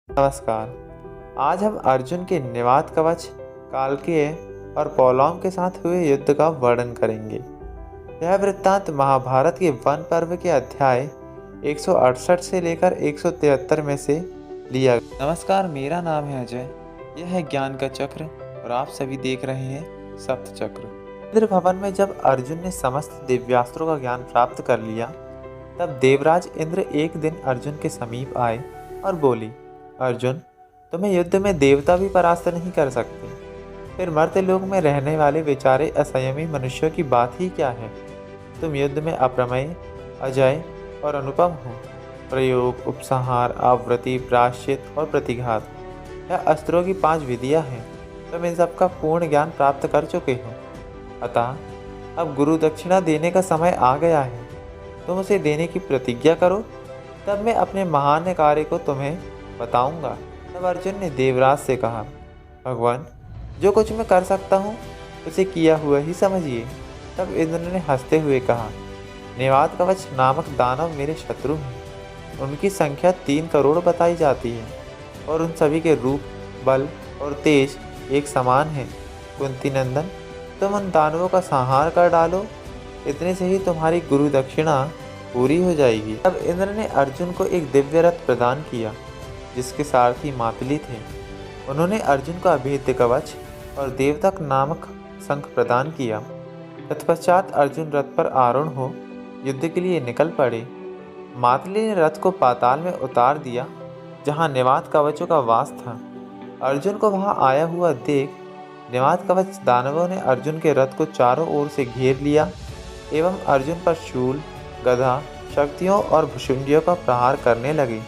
नमस्कार। आज हम अर्जुन के निवात कवच, कालकेय और पोलौम के साथ हुए युद्ध का वर्णन करेंगे। यह वृत्तांत महाभारत के वन पर्व के अध्याय 168 से लेकर 173 में से लिया गया। नमस्कार, मेरा नाम है अजय। यह है ज्ञान का चक्र और आप सभी देख रहे हैं सप्त चक्र। इंद्र भवन में जब अर्जुन ने समस्त दिव्यास्त्रों का ज्ञान प्राप्त कर लिया, तब देवराज इंद्र एक दिन अर्जुन के समीप आए और बोली, अर्जुन, तुम्हें युद्ध में देवता भी परास्त नहीं कर सकते, फिर मर्त्य लोक में रहने वाले बेचारे असंयमी मनुष्यों की बात ही क्या है। तुम युद्ध में अप्रमेय, अजय और अनुपम हो। प्रयोग, उपसंहार, आवृत्ति, प्रायश्चित और प्रतिघात, यह अस्त्रों की 5 विधियां हैं। तुम इन सब का पूर्ण ज्ञान प्राप्त कर चुके हो। अतः अब गुरु दक्षिणा देने का समय आ गया है। तुम उसे देने की प्रतिज्ञा करो, तब मैं अपने महान कार्य को तुम्हें बताऊंगा। तब अर्जुन ने देवराज से कहा, भगवान, जो कुछ मैं कर सकता हूँ उसे किया हुआ ही समझिए। तब इंद्र ने हंसते हुए कहा, निवात कवच नामक दानव मेरे शत्रु हैं। उनकी संख्या 3 करोड़ बताई जाती है और उन सभी के रूप, बल और तेज एक समान है। कुंती नंदन, तुम उन दानवों का संहार कर डालो, इतने से ही तुम्हारी गुरु दक्षिणा पूरी हो जाएगी। तब इंद्र ने अर्जुन को एक दिव्य रथ प्रदान किया, जिसके सारथी मातली थे। उन्होंने अर्जुन को अभेद्य कवच और देवतक नामक शंख प्रदान किया। तत्पश्चात अर्जुन रथ पर आरूढ़ हो युद्ध के लिए निकल पड़े। मातली ने रथ को पाताल में उतार दिया, जहां निवात कवचों का वास था। अर्जुन को वहां आया हुआ देख निवात कवच दानवों ने अर्जुन के रथ को चारों ओर से घेर लिया एवं अर्जुन पर शूल, गदा, शक्तियों और भुशुंडियों का प्रहार करने लगे।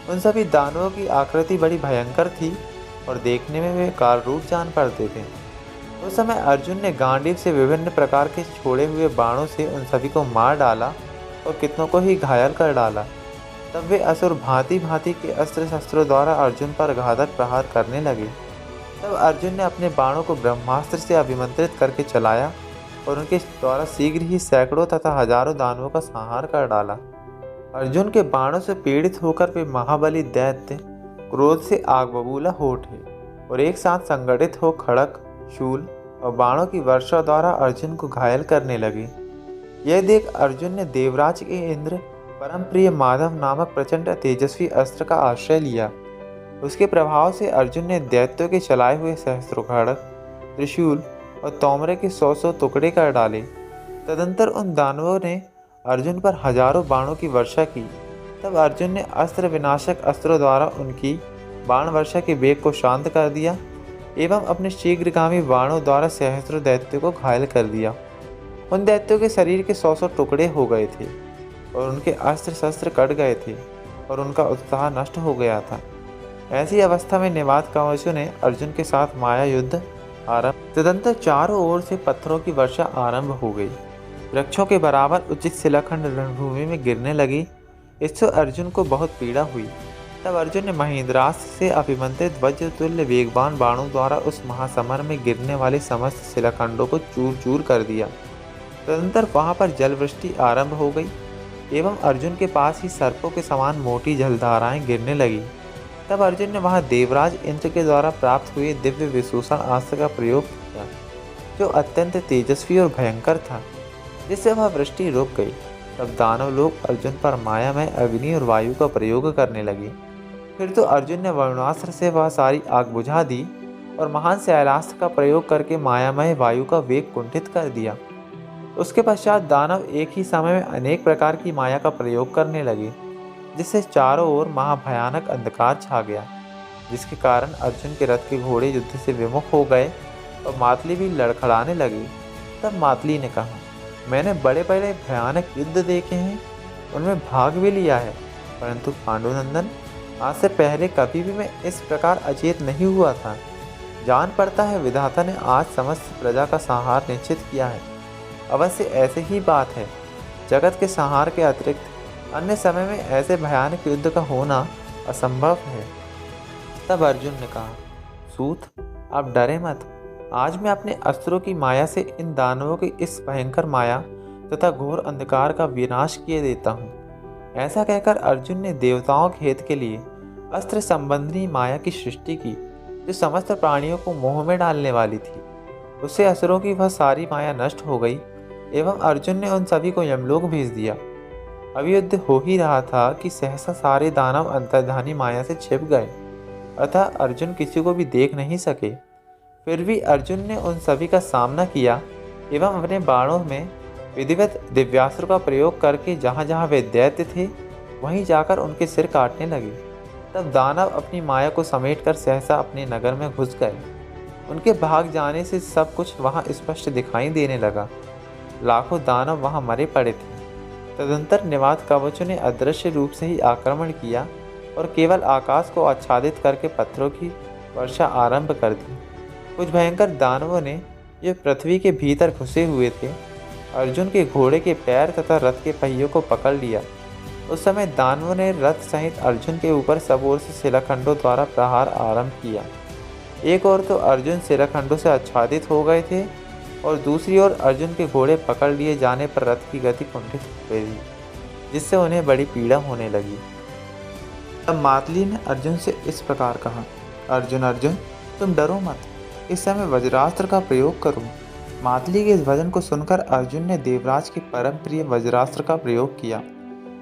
उन सभी दानवों की आकृति बड़ी भयंकर थी और देखने में वे काल रूप जान पड़ते थे। उस समय अर्जुन ने गांडीव से विभिन्न प्रकार के छोड़े हुए बाणों से उन सभी को मार डाला और कितनों को ही घायल कर डाला। तब वे असुर भांति भांति के अस्त्र शस्त्रों द्वारा अर्जुन पर घातक प्रहार करने लगे। तब अर्जुन ने अपने बाणों को ब्रह्मास्त्र से अभिमंत्रित करके चलाया और उनके द्वारा शीघ्र ही सैकड़ों तथा हजारों दानवों का संहार कर डाला। अर्जुन के बाणों से पीड़ित होकर वे महाबली दैत्य क्रोध से आग बबूला हो उठे और एक साथ संगठित हो खड़क, शूल और बाणों की वर्षा द्वारा अर्जुन को घायल करने लगे। यह देख अर्जुन ने देवराज के इंद्र परम प्रिय माधव नामक प्रचंड तेजस्वी अस्त्र का आश्रय लिया। उसके प्रभाव से अर्जुन ने दैत्यों के चलाए हुए सहस्त्रों खड़क, त्रिशूल और तोमरे के 100 टुकड़े कर डाले। तदंतर उन दानवों ने अर्जुन पर हजारों बाणों की वर्षा की। तब अर्जुन ने अस्त्र विनाशक अस्त्रों द्वारा उनकी बाण वर्षा के वेग को शांत कर दिया एवं अपने शीघ्रगामी बाणों द्वारा सहस्त्रों दैत्यों को घायल कर दिया। उन दैत्यों के शरीर के 100 टुकड़े हो गए थे और उनके अस्त्र शस्त्र कट गए थे और उनका उत्साह नष्ट हो गया था। ऐसी अवस्था में निवात कवचों ने अर्जुन के साथ माया युद्ध आरंभ। तदंतर चारों ओर से पत्थरों की वर्षा आरंभ हो गई। वृक्षों के बराबर उचित शिलाखंड रणभूमि में गिरने लगी। इससे अर्जुन को बहुत पीड़ा हुई। तब अर्जुन ने महेंद्रास्त्र से अभिमंत्रित वज्रतुल्य वेगवान बाणों द्वारा उस महासमर में गिरने वाले समस्त शिलाखंडों को चूर चूर कर दिया। तदंतर वहां पर जलवृष्टि आरंभ हो गई एवं अर्जुन के पास ही सर्पों के समान मोटी जलधाराएं गिरने लगी। तब अर्जुन ने वहां देवराज इंद्र के द्वारा प्राप्त हुए दिव्य विशूषण अस्त्र का प्रयोग किया, जो अत्यंत तेजस्वी और भयंकर था, जिससे वह वृष्टि रुक गई। तब दानव लोग अर्जुन पर मायामय अग्नि और वायु का प्रयोग करने लगे। फिर तो अर्जुन ने वरुणास्त्र से वह सारी आग बुझा दी और महान शैलास्त्र का प्रयोग करके मायामय वायु का वेग कुंठित कर दिया। उसके पश्चात दानव एक ही समय में अनेक प्रकार की माया का प्रयोग करने लगे, जिससे चारों ओर महाभयानक अंधकार छा गया, जिसके कारण अर्जुन के रथ के घोड़े युद्ध से विमुख हो गए और मातली भी लड़खड़ाने लगी। तब मातली ने कहा, मैंने बड़े बड़े भयानक युद्ध देखे हैं, उनमें भाग भी लिया है, परंतु पांडुनंदन, आज से पहले कभी भी मैं इस प्रकार अचेत नहीं हुआ था। जान पड़ता है विधाता ने आज समस्त प्रजा का संहार निश्चित किया है। अवश्य ऐसे ही बात है। जगत के संहार के अतिरिक्त अन्य समय में ऐसे भयानक युद्ध का होना असंभव है। तब अर्जुन ने कहा, सूत, आप डरे मत। आज मैं अपने अस्त्रों की माया से इन दानवों की इस भयंकर माया तथा घोर अंधकार का विनाश किए देता हूँ। ऐसा कहकर अर्जुन ने देवताओं के हित के लिए अस्त्र संबंधी माया की सृष्टि की, जो समस्त प्राणियों को मोह में डालने वाली थी। उससे असुरों की वह सारी माया नष्ट हो गई एवं अर्जुन ने उन सभी को यमलोक भेज दिया। अब युद्ध हो ही रहा था कि सहसा सारे दानव अंतर्धानी माया से छिप गए, अतः अर्जुन किसी को भी देख नहीं सके। फिर भी अर्जुन ने उन सभी का सामना किया एवं अपने बाणों में विधिवत दिव्यास्त्र का प्रयोग करके जहाँ जहाँ वे दैत्य थे वहीं जाकर उनके सिर काटने लगे। तब दानव अपनी माया को समेटकर सहसा अपने नगर में घुस गए। उनके भाग जाने से सब कुछ वहाँ स्पष्ट दिखाई देने लगा। लाखों दानव वहाँ मरे पड़े थे। तदंतर निवात कवचों ने अदृश्य रूप से ही आक्रमण किया और केवल आकाश को आच्छादित करके पत्थरों की वर्षा आरंभ कर दी। कुछ भयंकर दानवों ने, जो पृथ्वी के भीतर घुसे हुए थे, अर्जुन के घोड़े के पैर तथा रथ के पहियों को पकड़ लिया। उस समय दानवों ने रथ सहित अर्जुन के ऊपर सब ओर से शिलाखंडों द्वारा प्रहार आरंभ किया। एक ओर तो अर्जुन शिलाखंडों से आच्छादित हो गए थे और दूसरी ओर अर्जुन के घोड़े पकड़ लिए जाने पर रथ की गति कुंठित हो गई, जिससे उन्हें बड़ी पीड़ा होने लगी। तब मातली ने अर्जुन से इस प्रकार कहा, अर्जुन अर्जुन, तुम डरो मत, इस समय वज्रास्त्र का प्रयोग करो। मातली के इस वचन को सुनकर अर्जुन ने देवराज के परम प्रिय वज्रास्त्र का प्रयोग किया।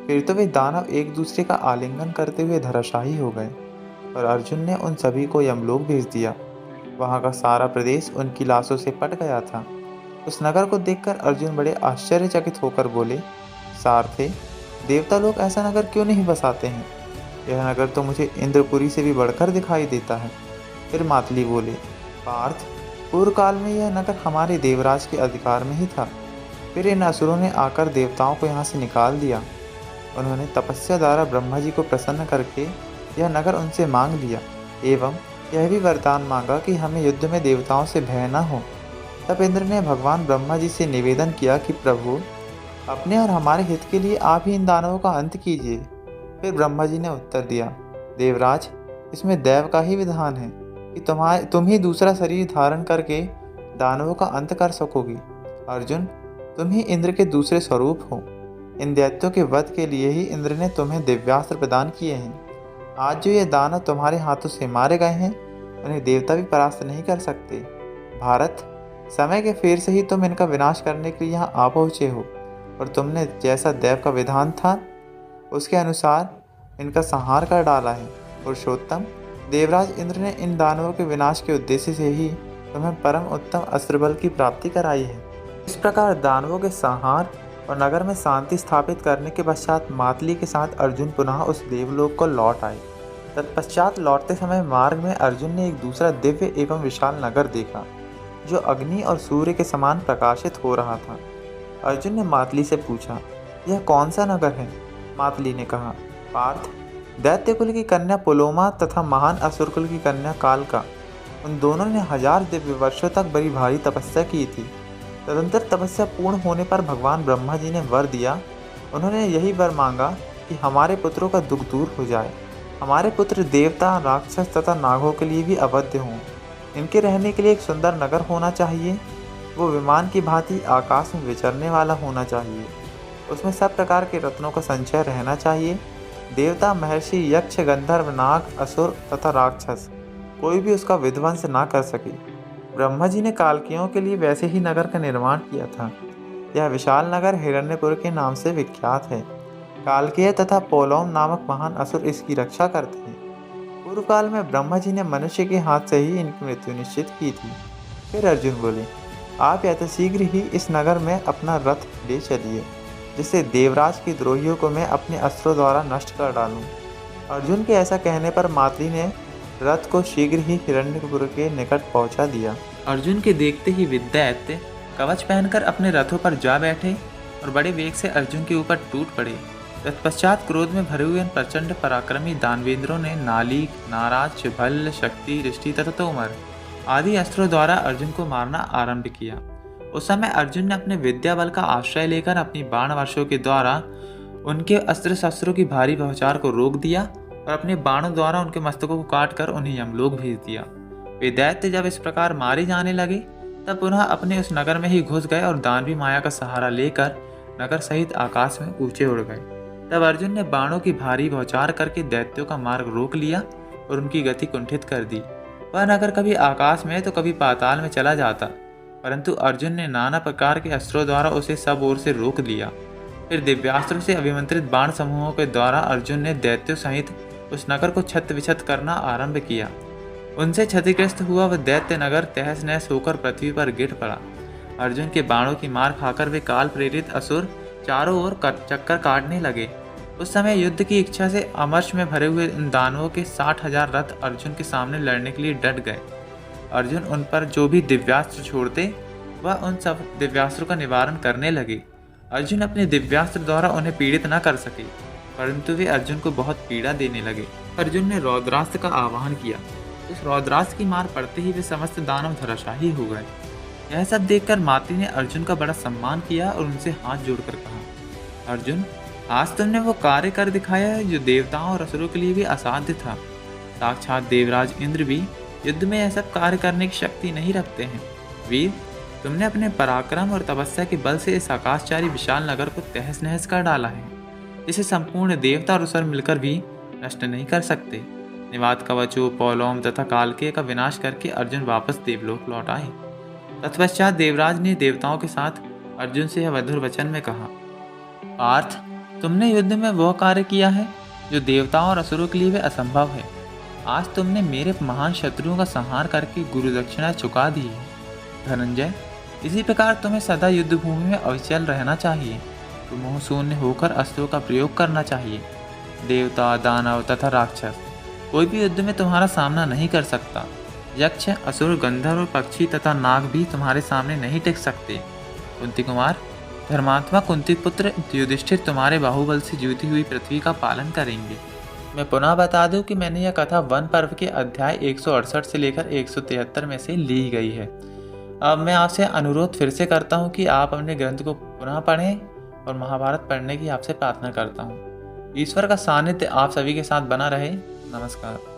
फिर तो वे दानव एक दूसरे का आलिंगन करते हुए धराशायी हो गए और अर्जुन ने उन सभी को यमलोक भेज दिया। वहाँ का सारा प्रदेश उनकी लाशों से पट गया था। उस नगर को देखकर अर्जुन बड़े आश्चर्यचकित होकर बोले, सारथे, देवता लोग ऐसा नगर क्यों नहीं बसाते हैं? यह नगर तो मुझे इंद्रपुरी से भी बढ़कर दिखाई देता है। फिर मातली बोले, पार्थ, पूर्व काल में यह नगर हमारे देवराज के अधिकार में ही था। फिर इन असुरों ने आकर देवताओं को यहाँ से निकाल दिया। उन्होंने तपस्या द्वारा ब्रह्मा जी को प्रसन्न करके यह नगर उनसे मांग लिया एवं यह भी वरदान मांगा कि हमें युद्ध में देवताओं से भय न हो। तब इंद्र ने भगवान ब्रह्मा जी से निवेदन किया कि प्रभु, अपने और हमारे हित के लिए आप ही इन दानवों का अंत कीजिए। फिर ब्रह्मा जी ने उत्तर दिया, देवराज, इसमें दैव का ही विधान है कि तुम ही दूसरा शरीर धारण करके दानवों का अंत कर सकोगी। अर्जुन, तुम ही इंद्र के दूसरे स्वरूप हो। इन दैत्यों के वध के लिए ही इंद्र ने तुम्हें दिव्यास्त्र प्रदान किए हैं। आज जो ये दानव तुम्हारे हाथों से मारे गए हैं, उन्हें देवता भी परास्त नहीं कर सकते। भारत, समय के फेर से ही तुम इनका विनाश करने के लिए यहाँ आ पहुँचे हो और तुमने जैसा देव का विधान था उसके अनुसार इनका संहार कर डाला है। पुरुषोत्तम, देवराज इंद्र ने इन दानवों के विनाश के उद्देश्य से ही तुम्हें परम उत्तम अस्त्र बल की प्राप्ति कराई है। इस प्रकार दानवों के संहार और नगर में शांति स्थापित करने के पश्चात मातली के साथ अर्जुन पुनः उस देवलोक को लौट आए। तत्पश्चात लौटते समय मार्ग में अर्जुन ने एक दूसरा दिव्य एवं विशाल नगर देखा, जो अग्नि और सूर्य के समान प्रकाशित हो रहा था। अर्जुन ने मातली से पूछा, यह कौन सा नगर है? मातली ने कहा, पार्थ, दैत्य कुल की कन्या पुलोमा तथा महान असुर कुल की कन्या कालका, उन दोनों ने 1000 दिव्य वर्षों तक बड़ी भारी तपस्या की थी। तदंतर तपस्या पूर्ण होने पर भगवान ब्रह्मा जी ने वर दिया। उन्होंने यही वर मांगा कि हमारे पुत्रों का दुख दूर हो जाए। हमारे पुत्र देवता, राक्षस तथा नागों के लिए भी अवध्य हों। इनके रहने के लिए एक सुंदर नगर होना चाहिए। वो विमान की भांति आकाश में विचरने वाला होना चाहिए। उसमें सब प्रकार के रत्नों का संचय रहना चाहिए। देवता, महर्षि, यक्ष, गंधर्व, नाग, असुर तथा राक्षस कोई भी उसका विध्वंस ना कर सके। ब्रह्मा जी ने कालकियों के लिए वैसे ही नगर का निर्माण किया था। यह विशाल नगर हिरण्यपुर के नाम से विख्यात है। कालकेय तथा पोलौम नामक महान असुर इसकी रक्षा करते हैं। पूर्व काल में ब्रह्मा जी ने मनुष्य के हाथ से ही इनकी मृत्यु निश्चित की थी। फिर अर्जुन बोले, आप यथाशीघ्र ही इस नगर में अपना रथ ले चलिए, जिससे देवराज के द्रोहियों को मैं अपने अस्त्रों द्वारा नष्ट कर डालूं। अर्जुन के ऐसा कहने पर मातली ने रथ को शीघ्र ही हिरण्यपुर के निकट पहुंचा दिया। अर्जुन के देखते ही विद्यादित्य कवच पहनकर अपने रथों पर जा बैठे और बड़े वेग से अर्जुन के ऊपर टूट पड़े। तत्पश्चात क्रोध में भरे हुए प्रचंड पराक्रमी दानवेंद्रों ने नालीक, नाराज, भल्ल, शक्ति, दृष्टि तथा तोमर आदि अस्त्रों द्वारा अर्जुन को मारना आरंभ किया। उस समय अर्जुन ने अपने विद्या बल का आश्रय लेकर अपनी बाण वर्षों के द्वारा उनके अस्त्र शस्त्रों की भारी बौछार को रोक दिया और अपने बाणों द्वारा उनके मस्तकों को काटकर उन्हें यमलोक भेज दिया। वे दैत्य जब इस प्रकार मारे जाने लगे तब पुनः अपने उस नगर में ही घुस गए और दानवी माया का सहारा लेकर नगर सहित आकाश में ऊंचे उड़ गए। तब अर्जुन ने बाणों की भारी बौछार करके दैत्यों का मार्ग रोक लिया और उनकी गति कुंठित कर दी। वह न कभी आकाश में तो कभी पाताल में चला जाता, परंतु अर्जुन ने नाना प्रकार के अस्त्रों द्वारा उसे सब ओर से रोक लिया। फिर दिव्यास्त्रों से अभिमंत्रित बाण समूहों के द्वारा अर्जुन ने दैत्यों सहित उस नगर को छत विछत करना आरंभ किया। उनसे क्षतिग्रस्त हुआ वह दैत्य नगर तहस नहस होकर पृथ्वी पर गिर पड़ा। अर्जुन के बाणों की मार खाकर वे काल प्रेरित असुर चारों ओर चक्कर काटने लगे। उस समय युद्ध की इच्छा से अमर्ष में भरे हुए उन दानवों के 60,000 रथ अर्जुन के सामने लड़ने के लिए डट गए। अर्जुन उन पर जो भी दिव्यास्त्र छोड़ते वह उन सब दिव्यास्त्रों का निवारण करने लगे। अर्जुन अपने दिव्यास्त्र द्वारा उन्हें पीड़ित न कर सके, परंतु वे अर्जुन को बहुत पीड़ा देने लगे। अर्जुन ने रौद्रास्त्र का आह्वान किया। उस रौद्रास्त्र की मार पड़ते ही वे समस्त दानव धराशायी हो गए। यह सब देखकर मातृ ने अर्जुन का बड़ा सम्मान किया और उनसे हाथ जोड़कर कहा, अर्जुन, आज तुमने वो कार्य कर दिखाया है जो देवताओं और असुरों के लिए भी असाध्य था। साक्षात देवराज इंद्र भी युद्ध में यह सब कार्य करने की शक्ति नहीं रखते हैं। वीर, तुमने अपने पराक्रम और तपस्या के बल से इस आकाशचारी विशाल नगर को तहस नहस कर डाला है, जिसे संपूर्ण देवता और असुर मिलकर भी नष्ट नहीं कर सकते। निवात कवचों, पौलोम तथा कालकेय का विनाश करके अर्जुन वापस देवलोक लौट आए। तत्पश्चात देवराज ने देवताओं के साथ अर्जुन से यह मधुर वचन में कहा, पार्थ, तुमने युद्ध में वह कार्य किया है जो देवताओं और असुरों के लिए भी असंभव है। आज तुमने मेरे महान शत्रुओं का संहार करके गुरु दक्षिणा चुका दी है। धनंजय, इसी प्रकार तुम्हें सदा युद्ध भूमि में अविचल रहना चाहिए। तुम शून्य होकर अस्त्रों का प्रयोग करना चाहिए। देवता, दानव तथा राक्षस कोई भी युद्ध में तुम्हारा सामना नहीं कर सकता। यक्ष, असुर, गंधर्व, पक्षी तथा नाग भी तुम्हारे सामने नहीं टिक सकते। कुंती कुमार, धर्मात्मा कुंती पुत्र युधिष्ठिर तुम्हारे बाहुबल से जीती हुई पृथ्वी का पालन करेंगे। मैं पुनः बता दूं कि मैंने यह कथा वन पर्व के अध्याय 168 से लेकर 173 में से ली गई है। अब मैं आपसे अनुरोध फिर से करता हूं कि आप अपने ग्रंथ को पुनः पढ़ें और महाभारत पढ़ने की आपसे प्रार्थना करता हूं। ईश्वर का सानिध्य आप सभी के साथ बना रहे। नमस्कार।